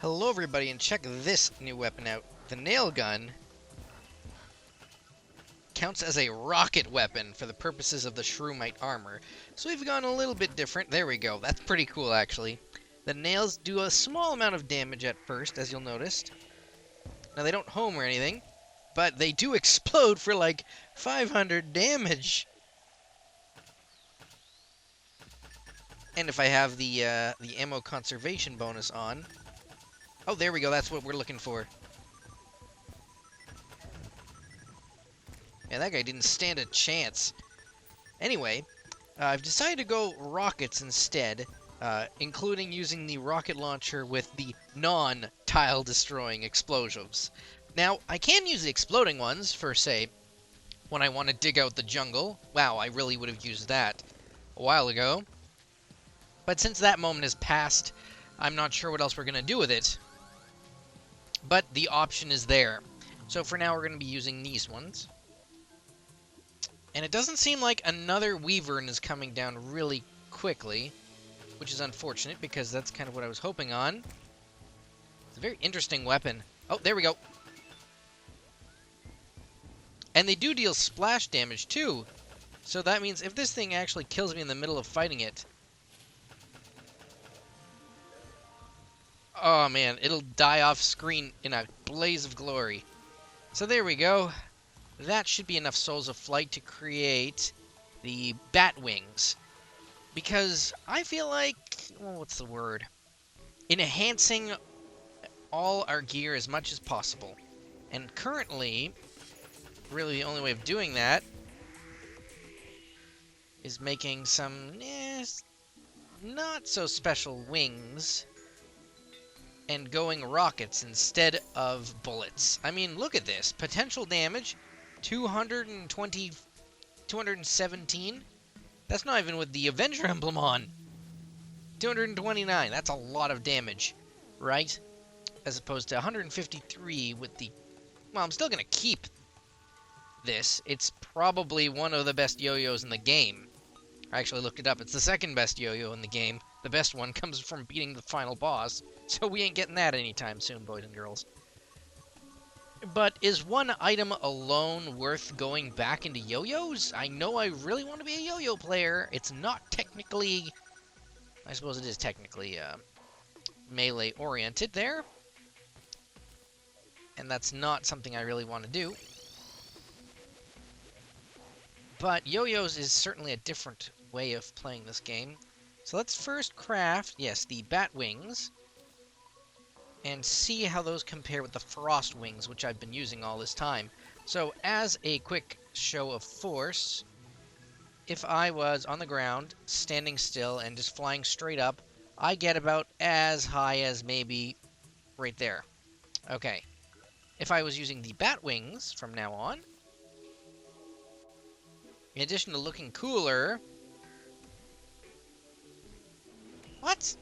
Hello everybody, and check this new weapon out. The nail gun counts as a rocket weapon for the purposes of the Shroomite armor. So we've gone a little bit different. There we go. That's pretty cool, actually. The nails do a small amount of damage at first, as you'll notice. Now, they don't home or anything, but they do explode for like 500 damage. And if I have the ammo conservation bonus on... Oh, there we go. That's what we're looking for. Yeah, that guy didn't stand a chance. Anyway, I've decided to go rockets instead, including using the rocket launcher with the non-tile-destroying explosives. Now, I can use the exploding ones for, say, when I want to dig out the jungle. Wow, I really would have used that a while ago. But since that moment has passed, I'm not sure what else we're going to do with it. But the option is there. So for now, we're going to be using these ones. And it doesn't seem like another Wyvern is coming down really quickly, which is unfortunate because that's kind of what I was hoping on. It's a very interesting weapon. Oh, there we go. And they do deal splash damage too. So that means if this thing actually kills me in the middle of fighting it... Oh man, it'll die off screen in a blaze of glory. So there we go. That should be enough Souls of Flight to create the bat wings. Because I feel like, well, what's the word? Enhancing all our gear as much as possible. And currently, really the only way of doing that is making some not so special wings and going rockets instead of bullets. I mean, look at this. Potential damage, 220, 217. That's not even with the Avenger emblem on. 229. That's a lot of damage, right? As opposed to 153 with the... Well, I'm still going to keep this. It's probably one of the best yo-yos in the game. I actually looked it up. It's the second best yo-yo in the game. The best one comes from beating the final boss. So we ain't getting that anytime soon, boys and girls. But is one item alone worth going back into yo-yos? I know I really want to be a yo-yo player. It's not technically... I suppose it is technically melee-oriented there. And that's not something I really want to do. But yo-yos is certainly a different way of playing this game. So let's first craft, yes, the bat wings. And see how those compare with the frost wings, which I've been using all this time. So, as a quick show of force, if I was on the ground, standing still, and just flying straight up, I get about as high as maybe right there. Okay. If I was using the bat wings from now on, in addition to looking cooler... What?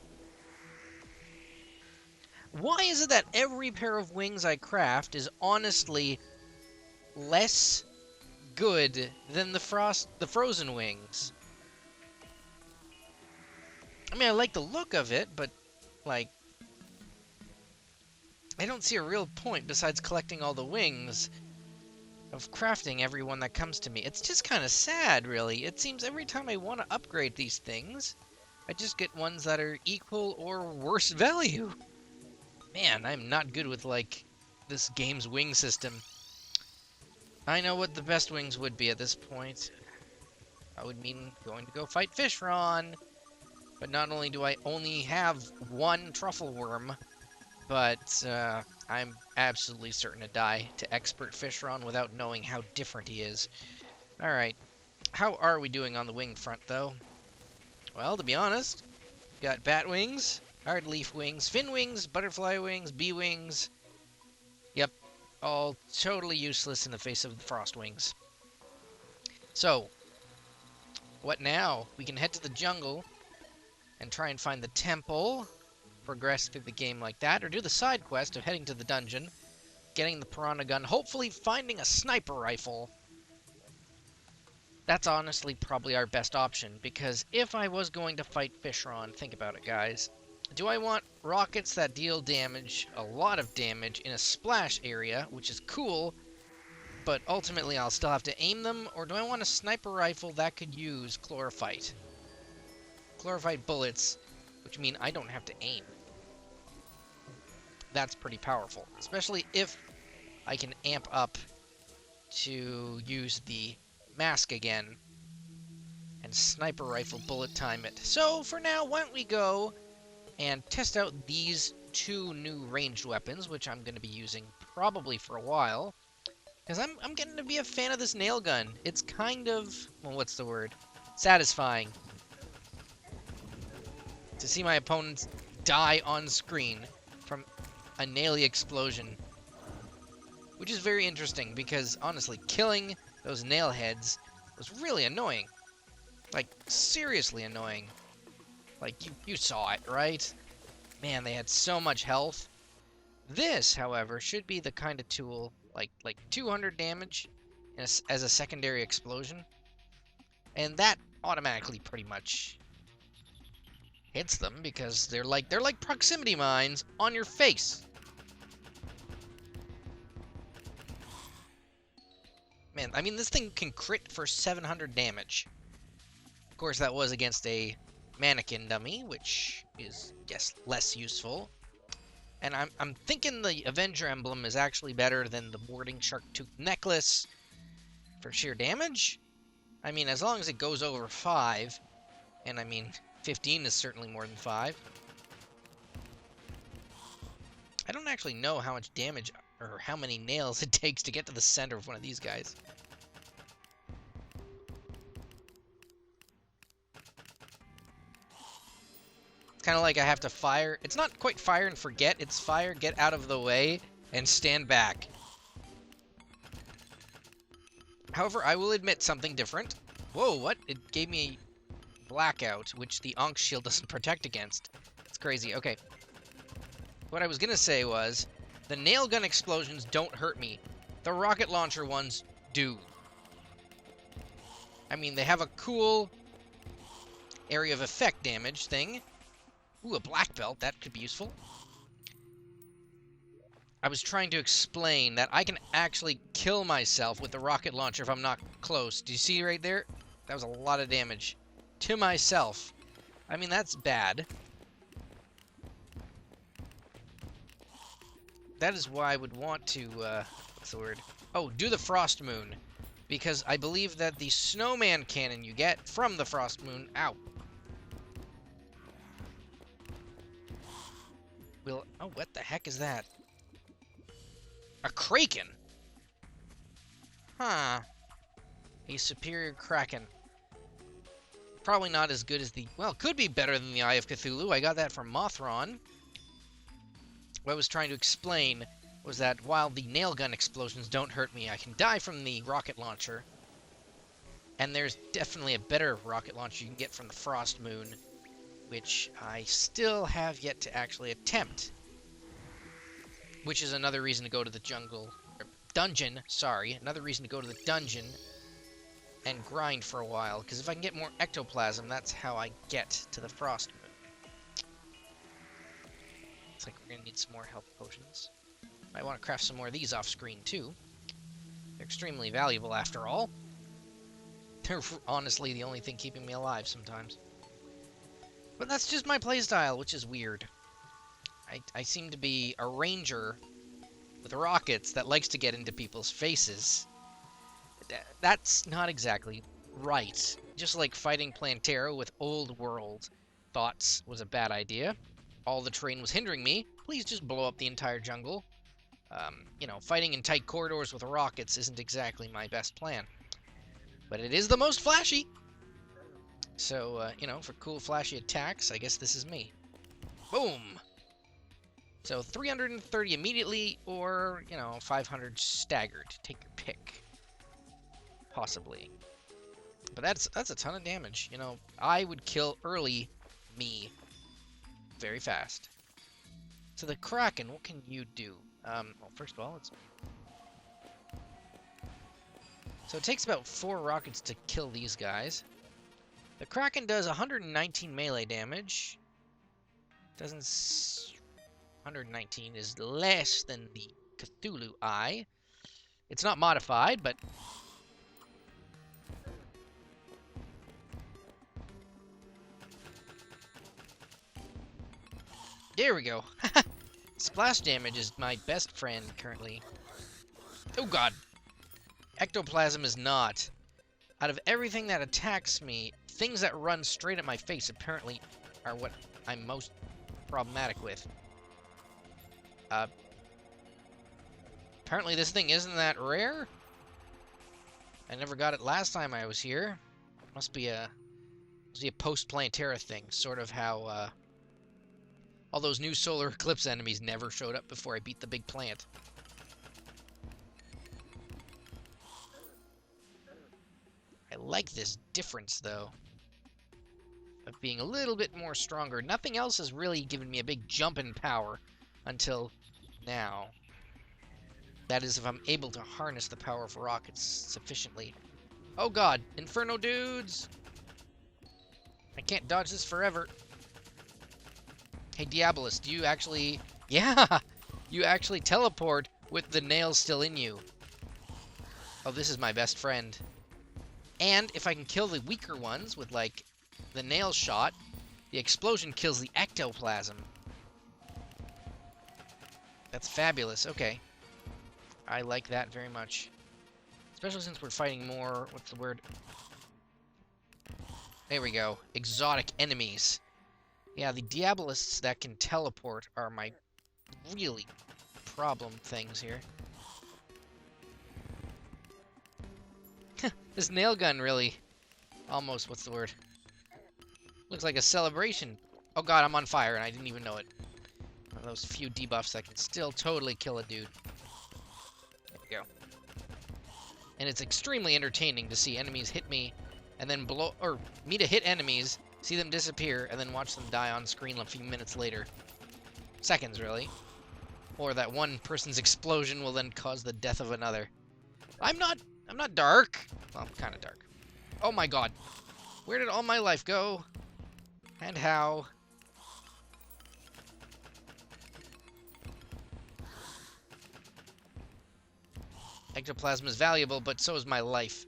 Why is it that every pair of wings I craft is honestly less good than the frozen wings? I mean, I like the look of it, but, like, I don't see a real point besides collecting all the wings of crafting every one that comes to me. It's just kind of sad, really. It seems every time I want to upgrade these things, I just get ones that are equal or worse value. Man, I'm not good with, like, this game's wing system. I know what the best wings would be at this point. I would mean going to go fight Fishron. But not only do I only have one truffle worm, but I'm absolutely certain to die to expert Fishron without knowing how different he is. Alright, how are we doing on the wing front, though? Well, to be honest, got bat wings, hard leaf wings, fin wings, butterfly wings, bee wings. Yep, all totally useless in the face of the frost wings. So, what now? We can head to the jungle and try and find the temple, progress through the game like that, or do the side quest of heading to the dungeon, getting the piranha gun, hopefully finding a sniper rifle. That's honestly probably our best option, because if I was going to fight Fishron, think about it, guys. Do I want rockets that deal damage, a lot of damage, in a splash area, which is cool, but ultimately I'll still have to aim them? Or do I want a sniper rifle that could use chlorophyte? Chlorophyte bullets, which mean I don't have to aim. That's pretty powerful, especially if I can amp up to use the mask again and sniper rifle bullet time it. So for now, why don't we go and test out these two new ranged weapons, which I'm going to be using probably for a while, because I'm getting to be a fan of this nail gun. It's kind of, well, what's the word? Satisfying to see my opponents die on screen from a naily explosion, which is very interesting because honestly, killing those nail heads was really annoying. Like, seriously annoying. Like, you saw it, right? Man, they had so much health. This, however, should be the kind of tool, like 200 damage as a secondary explosion. And that automatically pretty much hits them because they're like proximity mines on your face. Man, I mean, this thing can crit for 700 damage. Of course, that was against a mannequin dummy, which is, yes, less useful. And I'm thinking the Avenger emblem is actually better than the Warding Shark Tooth necklace for sheer damage. I mean, as long as it goes over 5, and I mean, 15 is certainly more than 5. I don't actually know how much damage or how many nails it takes to get to the center of one of these guys. It's kind of like I have to fire. It's not quite fire and forget. It's fire, get out of the way, and stand back. However, I will admit something different. Whoa, what? It gave me a blackout, which the Ankh shield doesn't protect against. It's crazy. Okay. What I was going to say was, the nail gun explosions don't hurt me. The rocket launcher ones do. I mean, they have a cool area of effect damage thing. Ooh, a black belt. That could be useful. I was trying to explain that I can actually kill myself with the rocket launcher if I'm not close. Do you see right there? That was a lot of damage to myself. I mean, that's bad. That is why I would want to, what's the word? Oh, do the Frost Moon. Because I believe that the snowman cannon you get from the Frost Moon... Ow. Will... Oh, what the heck is that? A Kraken? Huh. A superior Kraken. Probably not as good as the... Well, could be better than the Eye of Cthulhu. I got that from Mothron. What I was trying to explain was that while the nail gun explosions don't hurt me, I can die from the rocket launcher. And there's definitely a better rocket launcher you can get from the Frost Moon, which I still have yet to actually attempt. Which is another reason to go to the dungeon, sorry, another reason to go to the dungeon and grind for a while, because if I can get more ectoplasm, that's how I get to the Frost Moon. Looks like we're going to need some more health potions. Might want to craft some more of these off screen, too. They're extremely valuable, after all. They're honestly the only thing keeping me alive sometimes. But that's just my playstyle, which is weird. I seem to be a ranger with rockets that likes to get into people's faces. That's not exactly right. Just like fighting Plantera with old world thoughts was a bad idea. All the terrain was hindering me. Please just blow up the entire jungle. You know, fighting in tight corridors with rockets isn't exactly my best plan. But it is the most flashy. So, you know, for cool flashy attacks, I guess this is me. Boom! So 330 immediately, or, you know, 500 staggered. Take your pick. Possibly. But that's a ton of damage. You know, I would kill early me very fast. So the Kraken, what can you do? Well, first of all, let's... So it takes about 4 rockets to kill these guys. The Kraken does 119 melee damage. Doesn't... 119 is less than the Cthulhu Eye. It's not modified, but... There we go. Splash damage is my best friend currently. Oh god. Ectoplasm is not. Out of everything that attacks me, things that run straight at my face apparently are what I'm most problematic with. Apparently this thing isn't that rare. I never got it last time I was here. Must be a post-Plantera thing, sort of how all those new solar eclipse enemies never showed up before I beat the big plant. I like this difference, though, of being a little bit more stronger. Nothing else has really given me a big jump in power until now. That is, if I'm able to harness the power of rockets sufficiently. Oh god, Inferno dudes! I can't dodge this forever. Hey, Diabolus, do you actually... Yeah! You actually teleport with the nails still in you. Oh, this is my best friend. And if I can kill the weaker ones with, like, the nail shot, the explosion kills the ectoplasm. That's fabulous. Okay. I like that very much. Especially since we're fighting more... What's the word? There we go. Exotic enemies. Yeah, the Diabolists that can teleport are my really problem things here. This nail gun really... Almost, what's the word? Looks like a celebration. Oh god, I'm on fire and I didn't even know it. One of those few debuffs that can still totally kill a dude. There we go. And it's extremely entertaining to see enemies hit me and then blow... Or me to hit enemies, see them disappear, and then watch them die on screen a few minutes later. Seconds, really. Or that one person's explosion will then cause the death of another. I'm not dark. Well, I'm kind of dark. Oh my god. Where did all my life go? And how? Ectoplasm is valuable, but so is my life.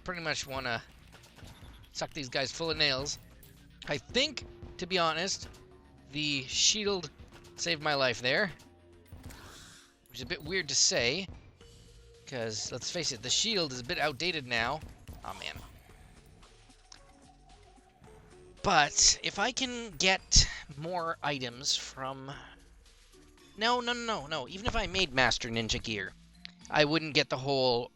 Pretty much want to suck these guys full of nails. I think, to be honest, the shield saved my life there. Which is a bit weird to say, because, let's face it, the shield is a bit outdated now. Aw, man. But, if I can get more items from... No. Even if I made Master Ninja Gear, I wouldn't get the whole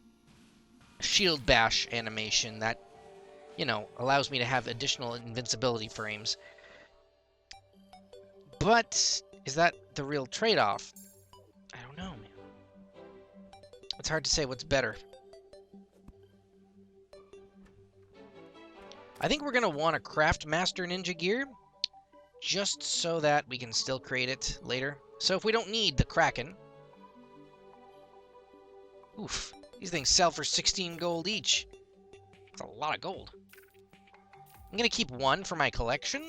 shield bash animation that, you know, allows me to have additional invincibility frames. But, is that the real trade-off? I don't know, man. It's hard to say what's better. I think we're going to want to craft Master Ninja Gear, just so that we can still create it later. So if we don't need the Kraken... Oof. These things sell for 16 gold each. That's a lot of gold. I'm going to keep one for my collection.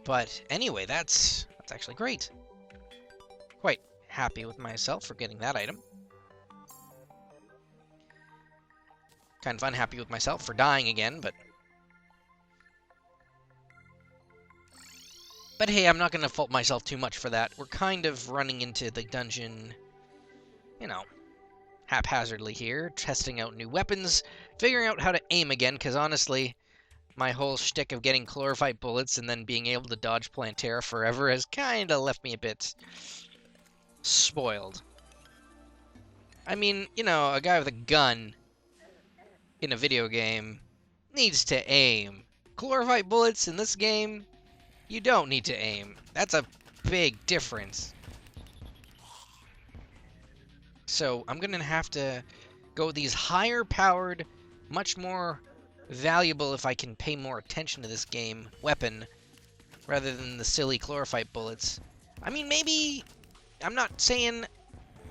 But anyway, that's actually great. Quite happy with myself for getting that item. Kind of unhappy with myself for dying again, but... But hey, I'm not going to fault myself too much for that. We're kind of running into the dungeon, you know, haphazardly here, testing out new weapons, figuring out how to aim again, because honestly, my whole shtick of getting chlorophyte bullets and then being able to dodge Plantera forever has kind of left me a bit spoiled. I mean, you know, a guy with a gun in a video game needs to aim. Chlorophyte bullets in this game, you don't need to aim. That's a big difference. So I'm going to have to go with these higher powered, much more valuable if I can pay more attention to this game, weapon, rather than the silly chlorophyte bullets. I mean, maybe... I'm not saying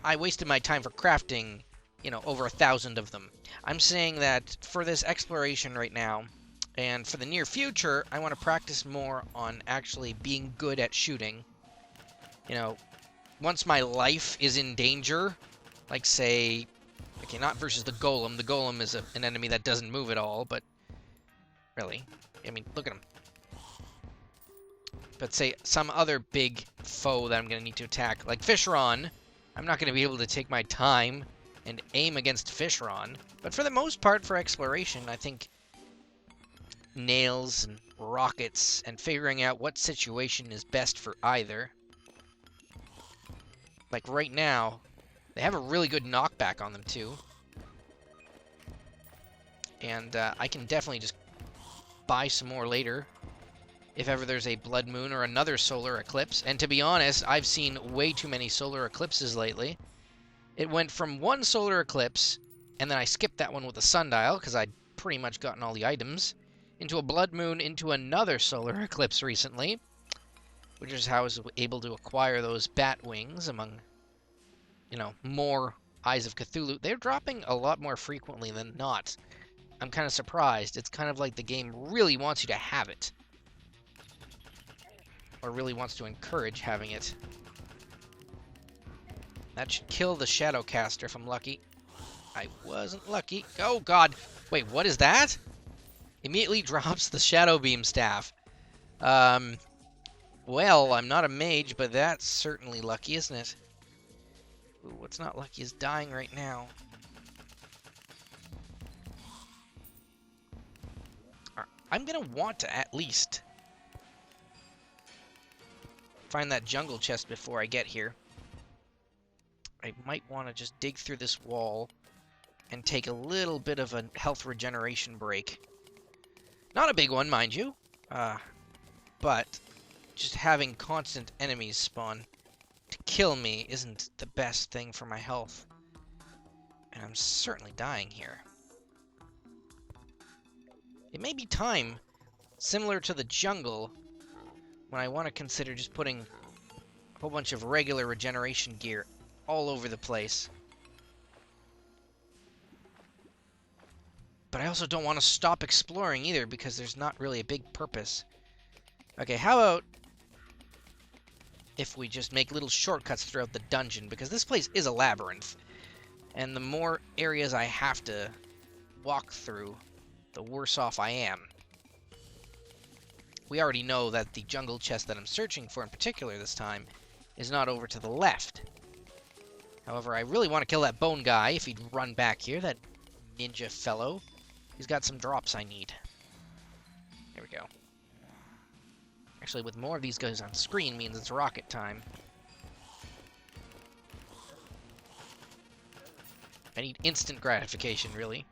I wasted my time for crafting you know, over 1,000 of them. I'm saying that for this exploration right now, and for the near future, I want to practice more on actually being good at shooting. You know, once my life is in danger, like say, okay, not versus the golem. The golem is an enemy that doesn't move at all, but really, I mean, look at him. But say some other big foe that I'm going to need to attack, like Fishron. I'm not going to be able to take my time and aim against Fishron. But for the most part, for exploration, I think nails and rockets and figuring out what situation is best for either. Like right now, they have a really good knockback on them too. And I can definitely just buy some more later if ever there's a blood moon or another solar eclipse. And to be honest, I've seen way too many solar eclipses lately. It went from one solar eclipse, and then I skipped that one with a sundial, because I'd pretty much gotten all the items, into a blood moon, into another solar eclipse recently, which is how I was able to acquire those bat wings among, you know, more Eyes of Cthulhu. They're dropping a lot more frequently than not. I'm kind of surprised. It's kind of like the game really wants you to have it. Or really wants to encourage having it. That should kill the Shadowcaster if I'm lucky. I wasn't lucky. Oh, God. Wait, what is that? Immediately drops the Shadow Beam Staff. Well, I'm not a mage, but that's certainly lucky, isn't it? Ooh, what's not lucky is dying right now. I'm going to want to at least find that jungle chest before I get here. I might want to just dig through this wall and take a little bit of a health regeneration break. Not a big one, mind you, but just having constant enemies spawn to kill me isn't the best thing for my health. And I'm certainly dying here. It may be time, similar to the jungle, when I want to consider just putting a whole bunch of regular regeneration gear all over the place. But I also don't want to stop exploring either, because there's not really a big purpose. Okay, how about if we just make little shortcuts throughout the dungeon, because this place is a labyrinth. And the more areas I have to walk through, the worse off I am. We already know that the jungle chest that I'm searching for in particular this time is not over to the left. However, I really want to kill that bone guy if he'd run back here, that ninja fellow. He's got some drops I need. There we go. Actually, with more of these guys on screen means it's rocket time. I need instant gratification, really.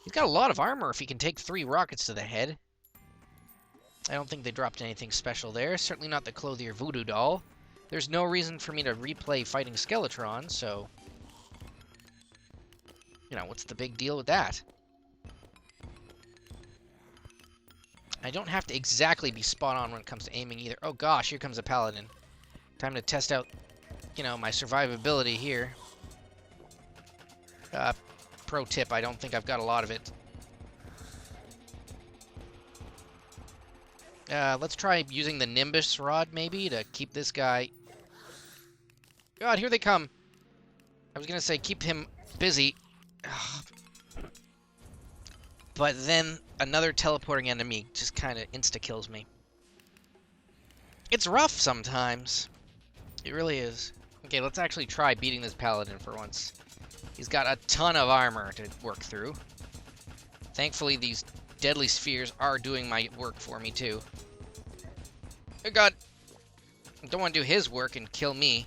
He's got a lot of armor if he can take 3 rockets to the head. I don't think they dropped anything special there. Certainly not the Clothier Voodoo Doll. There's no reason for me to replay fighting Skeletron, so... you know, what's the big deal with that? I don't have to exactly be spot on when it comes to aiming either. Oh gosh, here comes a paladin. Time to test out, you know, my survivability here. Pro tip, I don't think I've got a lot of it. Let's try using the Nimbus Rod, maybe, to keep this guy... God, here they come! I was gonna say, keep him busy. Ugh. But then, another teleporting enemy just kind of insta-kills me. It's rough sometimes. It really is. Okay, let's actually try beating this paladin for once. He's got a ton of armor to work through. Thankfully, these deadly spheres are doing my work for me, too. Oh god! I don't want to do his work and kill me.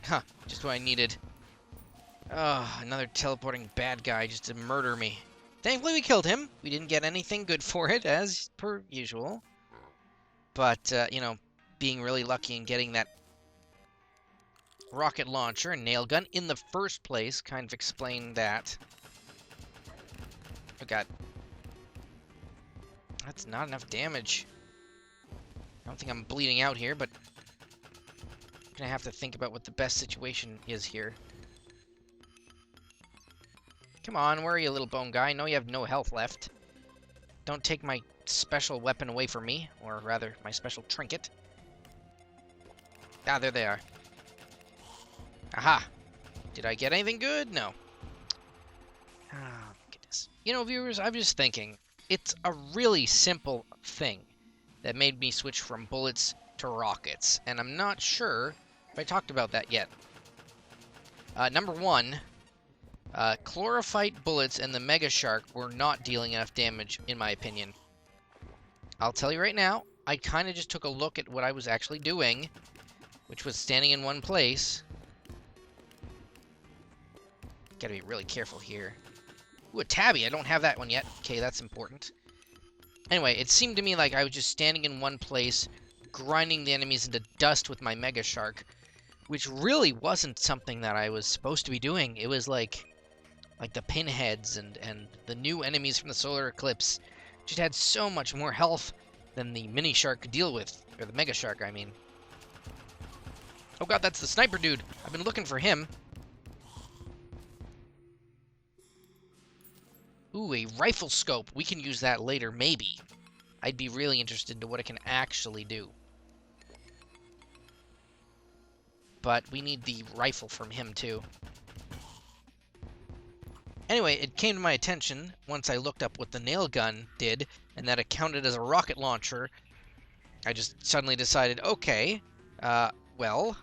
Huh, just what I needed. Oh, another teleporting bad guy just to murder me. Thankfully, we killed him. We didn't get anything good for it, as per usual. But, you know, being really lucky and getting that rocket launcher and nail gun in the first place kind of explained that. Oh god. That's not enough damage. I don't think I'm bleeding out here, but I'm gonna have to think about what the best situation is here. Come on, where are you, little bone guy? I know you have no health left. Don't take my special weapon away from me, or rather, my special trinket. Ah, there they are. Aha! Did I get anything good? No. Oh, goodness. You know, viewers, I'm just thinking, it's a really simple thing that made me switch from bullets to rockets, and I'm not sure if I talked about that yet. Number one, chlorophyte bullets and the Mega Shark were not dealing enough damage, in my opinion. I'll tell you right now, I kind of just took a look at what I was actually doing, which was standing in one place. Gotta be really careful here. Ooh, a tabby. I don't have that one yet. Okay, that's important. Anyway, it seemed to me like I was just standing in one place, grinding the enemies into dust with my Mega Shark, which really wasn't something that I was supposed to be doing. It was like the pinheads and the new enemies from the solar eclipse just had so much more health than the mini shark could deal with, or the Mega Shark, I mean. Oh god, that's the sniper dude. I've been looking for him. Ooh, a rifle scope. We can use that later, maybe. I'd be really interested in what it can actually do. But we need the rifle from him, too. Anyway, it came to my attention, once I looked up what the nail gun did, and that it counted as a rocket launcher, I just suddenly decided, okay, well,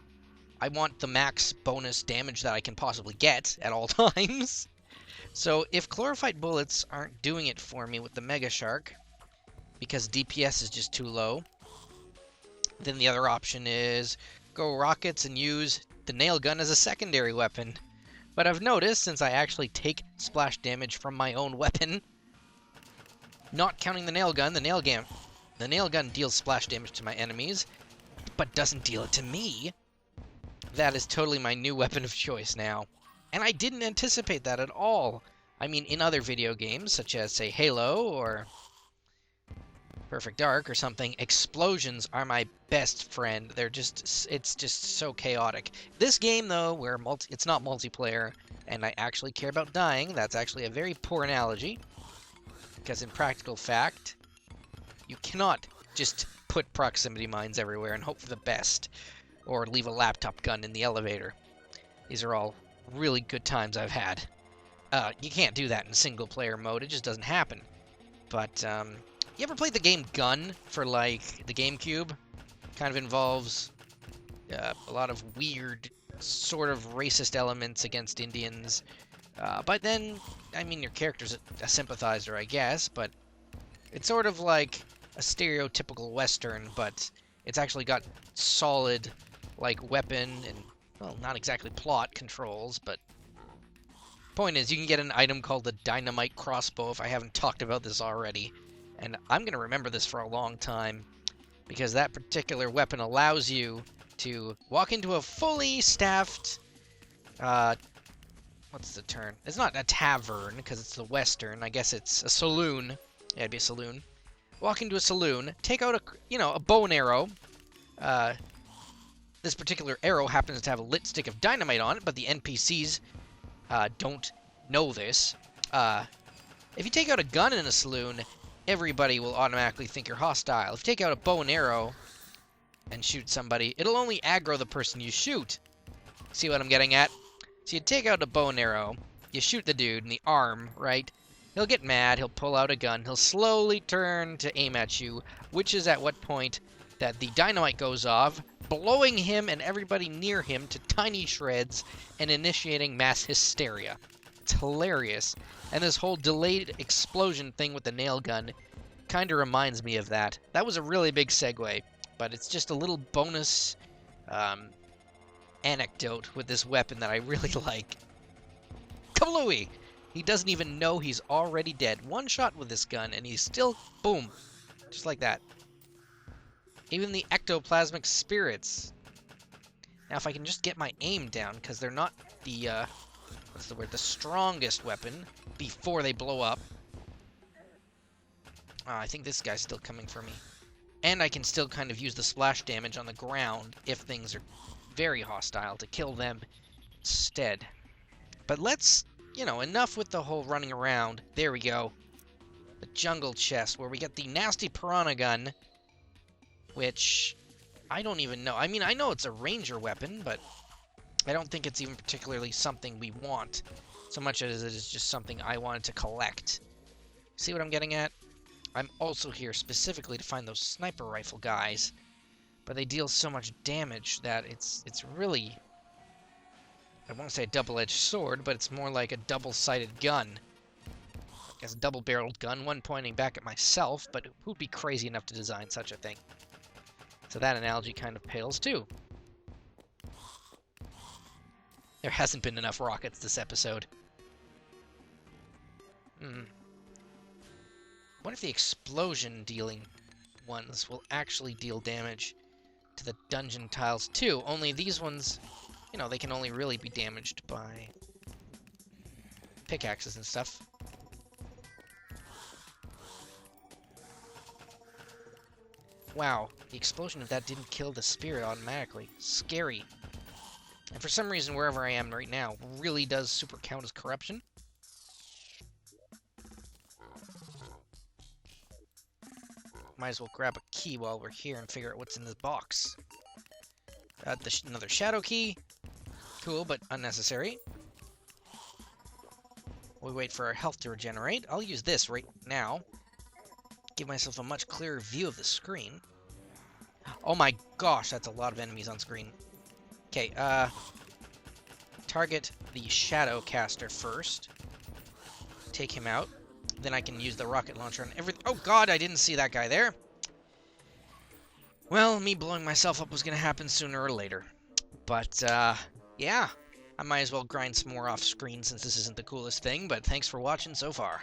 I want the max bonus damage that I can possibly get at all times. So if chlorophyte bullets aren't doing it for me with the Mega Shark, because DPS is just too low, then the other option is go rockets and use the nail gun as a secondary weapon. But I've noticed, since I actually take splash damage from my own weapon, not counting the nail gun, the nail gun deals splash damage to my enemies, but doesn't deal it to me. That is totally my new weapon of choice now. And I didn't anticipate that at all. I mean, in other video games, such as, say, Halo or Perfect Dark or something, explosions are my best friend. It's just so chaotic. This game, though, where it's not multiplayer, and I actually care about dying, that's actually a very poor analogy. Because in practical fact, you cannot just put proximity mines everywhere and hope for the best, or leave a laptop gun in the elevator. These are all really good times I've had. You can't do that in single-player mode. It just doesn't happen. But, you ever played the game Gun for, like, the GameCube? Kind of involves a lot of weird, sort of racist elements against Indians. But then, I mean, your character's a sympathizer, I guess, but it's sort of like a stereotypical Western, but it's actually got solid, like, weapon and, well, not exactly plot controls, but point is, you can get an item called the Dynamite Crossbow, if I haven't talked about this already. And I'm going to remember this for a long time, because that particular weapon allows you to walk into a fully staffed, what's the term? It's not a tavern, because it's the Western. I guess it's a saloon. Yeah, it'd be a saloon. Walk into a saloon, take out a bow and arrow. This particular arrow happens to have a lit stick of dynamite on it, but the NPCs don't know this. If you take out a gun in a saloon, everybody will automatically think you're hostile. If you take out a bow and arrow and shoot somebody, it'll only aggro the person you shoot. See what I'm getting at? So you take out a bow and arrow, you shoot the dude in the arm, right? He'll get mad, he'll pull out a gun, he'll slowly turn to aim at you, which is at what point that the dynamite goes off, blowing him and everybody near him to tiny shreds and initiating mass hysteria. It's hilarious. And this whole delayed explosion thing with the nail gun kind of reminds me of that. That was a really big segue, but it's just a little bonus anecdote with this weapon that I really like. Kablooey! He doesn't even know he's already dead. One shot with this gun, and he's still, boom, just like that. Even the ectoplasmic spirits. Now, if I can just get my aim down, because they're not the, what's the word, the strongest weapon before they blow up. I think this guy's still coming for me. And I can still kind of use the splash damage on the ground if things are very hostile to kill them instead. But let's, enough with the whole running around. There we go. The jungle chest, where we get the nasty piranha gun, which I don't even know. I mean, I know it's a ranger weapon, but I don't think it's even particularly something we want, so much as it is just something I wanted to collect. See what I'm getting at? I'm also here specifically to find those sniper rifle guys, but they deal so much damage that it's really, I won't say a double-edged sword, but it's more like a double-sided gun. I guess a double-barreled gun, one pointing back at myself, but who'd be crazy enough to design such a thing? So that analogy kind of pales too. There hasn't been enough rockets this episode. What if the explosion-dealing ones will actually deal damage to the dungeon tiles too? Only these ones, they can only really be damaged by pickaxes and stuff. Wow, the explosion of that didn't kill the spirit automatically. Scary. And for some reason, wherever I am right now really does super count as corruption. Might as well grab a key while we're here and figure out what's in this box. Another shadow key. Cool, but unnecessary. We wait for our health to regenerate. I'll use this right now. Give myself a much clearer view of the screen. Oh my gosh, that's a lot of enemies on screen. Okay, target the shadow caster first. Take him out. Then I can use the rocket launcher on everything. Oh god, I didn't see that guy there. Well, me blowing myself up was going to happen sooner or later. But, yeah. I might as well grind some more off screen since this isn't the coolest thing, but thanks for watching so far.